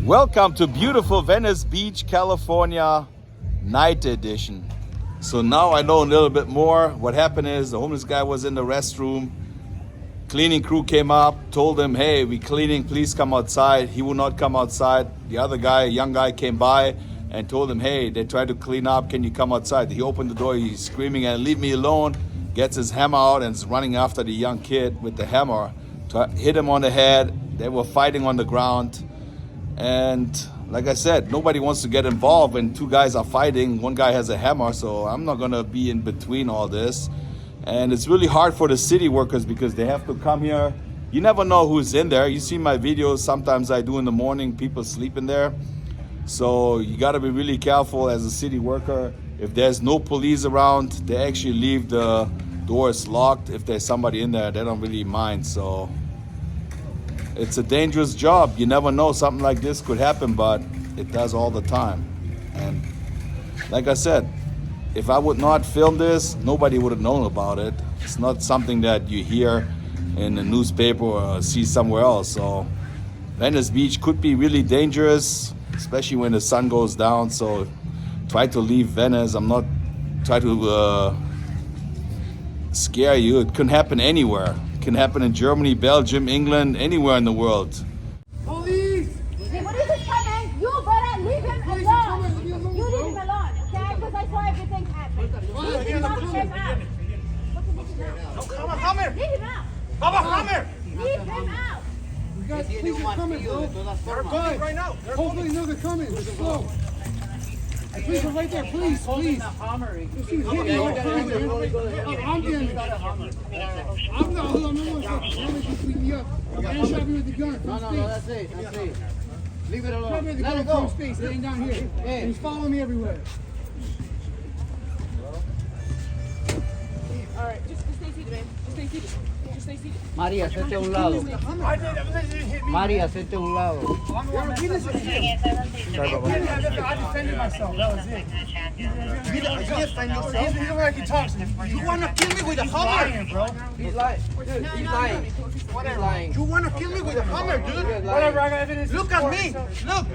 Welcome to beautiful Venice Beach, California, night edition. So now I know a little bit more. What happened is the homeless guy was in the restroom. Cleaning crew came up, told him, hey, we cleaning, please come outside. He would not come outside. The other guy, young guy, came by and told him, hey, they tried to clean up, can you come outside? He opened the door, he's screaming, and leave me alone. Gets his hammer out and is running after the young kid with the hammer to hit him on the head. They were fighting on the ground. And like I said, nobody wants to get involved when two guys are fighting. One guy has a hammer, so I'm not gonna be in between all this. And it's really hard for the city workers because they have to come here. You never know who's in there. You see my videos, sometimes I do in the morning, people sleep in there. So you gotta be really careful as a city worker. If there's no police around, they actually leave the doors locked. If there's somebody in there, they don't really mind. So it's a dangerous job. You never know, something like this could happen, but it does all the time. And like I said, if I would not film this, nobody would have known about it. It's not something that you hear in the newspaper or see somewhere else. So Venice Beach could be really dangerous, especially when the sun goes down. So try to leave Venice. I'm not trying to scare you. It can happen anywhere. It can happen in Germany, Belgium, England, anywhere in the world. Police! Hey, what is this coming? You better leave him alone. You leave him alone, okay? Because I saw everything happen. Leave him out. Come here. Leave him out. Baba, come here. Leave him out. You guys, please, are coming, bro. They're coming right now. Hopefully, no, they're coming. Just slow. Please, they're right there. Please, please. This thing's hitting all kinds, man. I'm getting it. I'm not. Hold on, no one second. Somebody can beat me up. Man shot me with the gun. No, that's it. That's it. Leave it alone. Shot me with the gun from space. It ain't down here. And he's following me everywhere. All right, just stay seated, man. Just stay seated. Just stay seated. María, hacete a un lado. María, hacete a un lado. I defended myself. That was it. You defend yourself? You know where I can talk. You want to kill me with a hammer, bro? He's lying. Dude, he's lying. He's lying. You want to kill me with a hammer, dude? Whatever, I got evidence. Look at me. Look.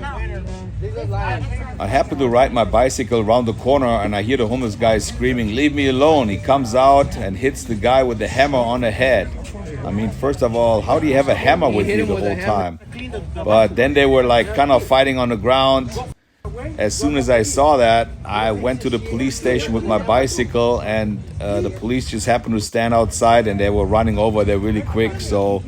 He's lying. I happen to ride my bicycle around the corner and I hear the homeless guy screaming, leave me alone. He comes out and hits the guy with the hammer on the head. I mean, first of all, how do you have a hammer with you the whole time? But then they were like kind of fighting on the ground. As soon as I saw that, I went to the police station with my bicycle and the police just happened to stand outside and they were running over there really quick. So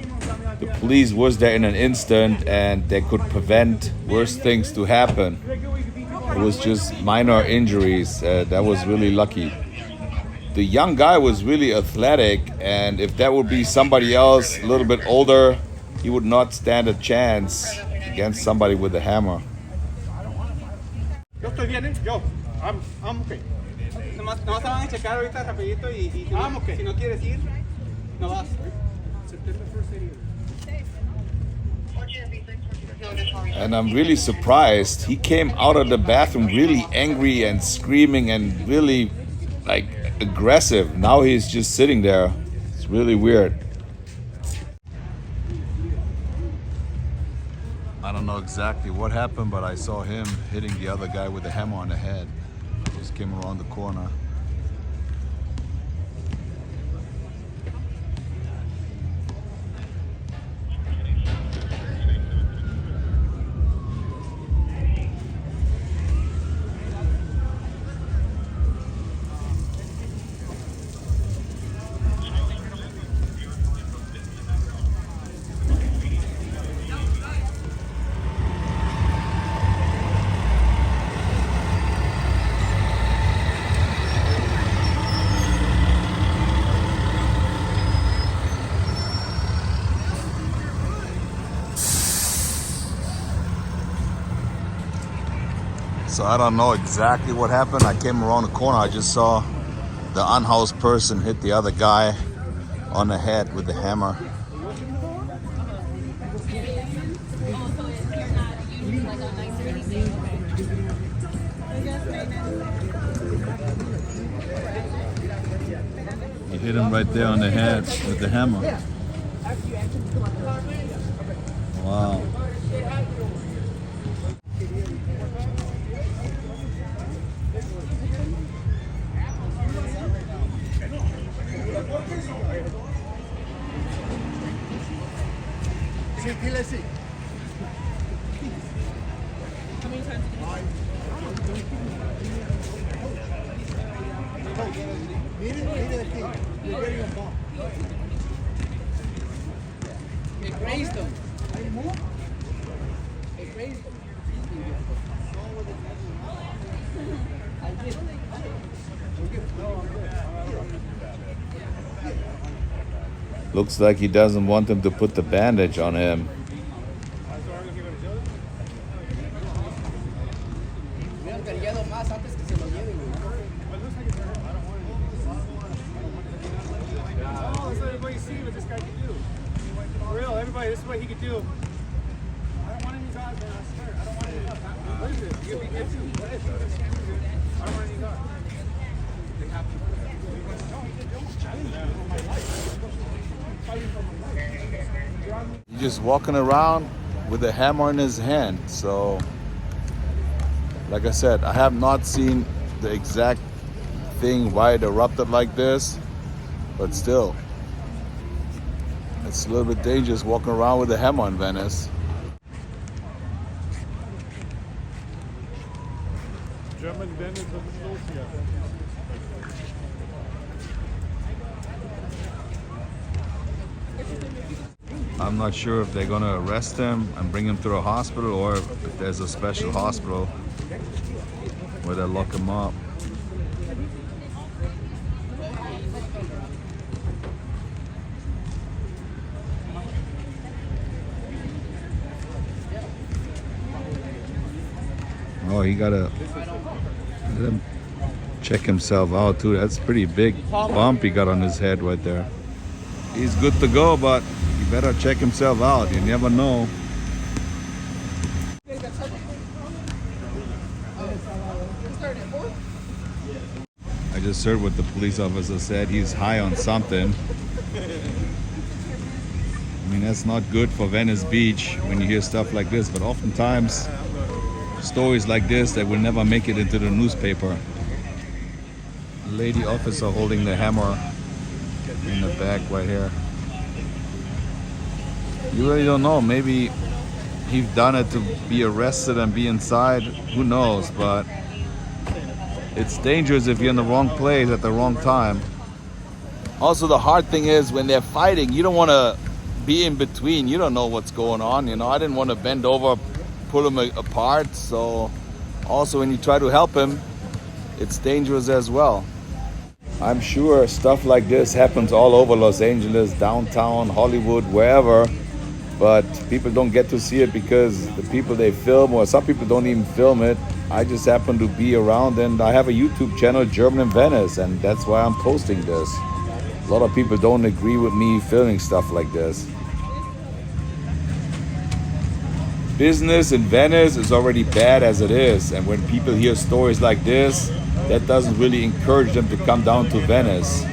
the police was there in an instant and they could prevent worse things to happen. It was just minor injuries. That was really lucky. The young guy was really athletic, and if that would be somebody else a little bit older, he would not stand a chance against somebody with a hammer. Yo estoy bien, ¿eh? Yo. I'm okay. Nomás van a checar ahorita rapidito y si no quieres ir, no vas. And I'm really surprised. He came out of the bathroom really angry and screaming and really like aggressive. Now he's just sitting there. It's really weird. I don't know exactly what happened, but I saw him hitting the other guy with a hammer on the head. Just came around the corner. So I don't know exactly what happened. I came around the corner. I just saw the unhoused person hit the other guy on the head with the hammer. He hit him right there on the head with the hammer. Wow. Sí, dile sí. Mire de aquí. You're getting a ball. It grazed them. It grazed them. Looks like he doesn't want them to put the bandage on him. Hubieran cargado más antes que se lo lleven, güey. Oh, let's let everybody see what this guy can do. For real, everybody, this is what he could do. I don't want any dogs, man. I swear. I don't want any dogs. What is it? You'll be good too. What is it? I don't want any dogs. They have to. No, he did almost challenge me for my life. Fighting for my life. He's just walking around with a hammer in his hand. So, like I said, I have not seen the exact thing why it erupted like this, but still, it's a little bit dangerous walking around with a hammer in Venice. German Venice of Sophia. I'm not sure if they're gonna arrest him and bring him to a hospital, or if there's a special hospital where they lock him up. Oh, he gotta let him check himself out too. That's a pretty big bump he got on his head right there. He's good to go, but he better check himself out. You never know. I just heard what the police officer said. He's high on something. I mean, that's not good for Venice Beach when you hear stuff like this, but oftentimes stories like this that will never make it into the newspaper. Lady officer holding the hammer in the back right here. You really don't know. Maybe he's done it to be arrested and be inside. Who knows? But it's dangerous if you're in the wrong place at the wrong time. Also, the hard thing is when they're fighting, you don't want to be in between. You don't know what's going on. You know, I didn't want to bend over, pull him apart. So also when you try to help him, it's dangerous as well. I'm sure stuff like this happens all over Los Angeles, downtown, Hollywood, wherever, but people don't get to see it because the people they film, or some people don't even film it. I just happen to be around, and I have a YouTube channel, German in Venice, and that's why I'm posting this. A lot of people don't agree with me filming stuff like this. Business in Venice is already bad as it is, and when people hear stories like this, that doesn't really encourage them to come down to Venice.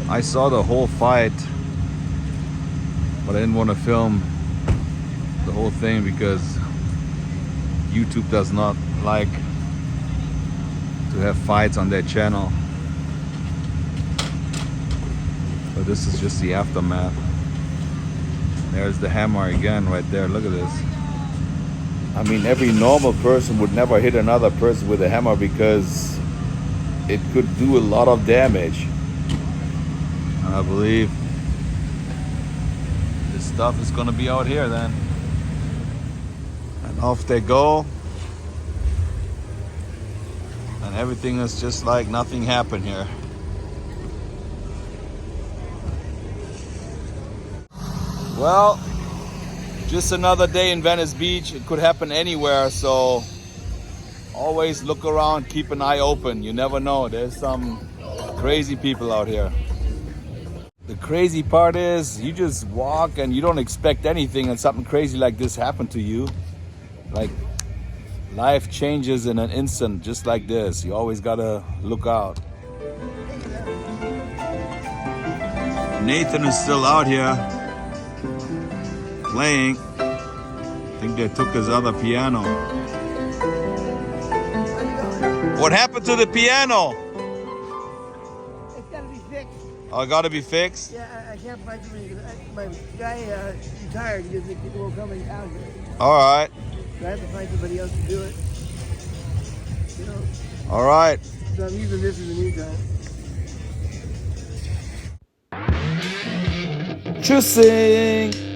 I saw the whole fight, but I didn't want to film the whole thing because YouTube does not like to have fights on their channel. But this is just the aftermath. There's the hammer again right there. Look at this. I mean, every normal person would never hit another person with a hammer because it could do a lot of damage. I believe this stuff is gonna be out here then. And off they go. And everything is just like nothing happened here. Well, just another day in Venice Beach. It could happen anywhere, so always look around, keep an eye open. You never know, there's some crazy people out here. The crazy part is you just walk and you don't expect anything and something crazy like this happened to you. Like Life changes in an instant, just like this. You always gotta look out. Nathan is still out here playing. I think they took his other piano. What happened to the piano? It's gotta be fixed. Oh, it gotta be fixed? Yeah, I can't find somebody. My guy retired because the people won't come in town here. Alright. So I have to find somebody else to do it. You know, Alright. so I'm using this in the meantime. Tschüssing!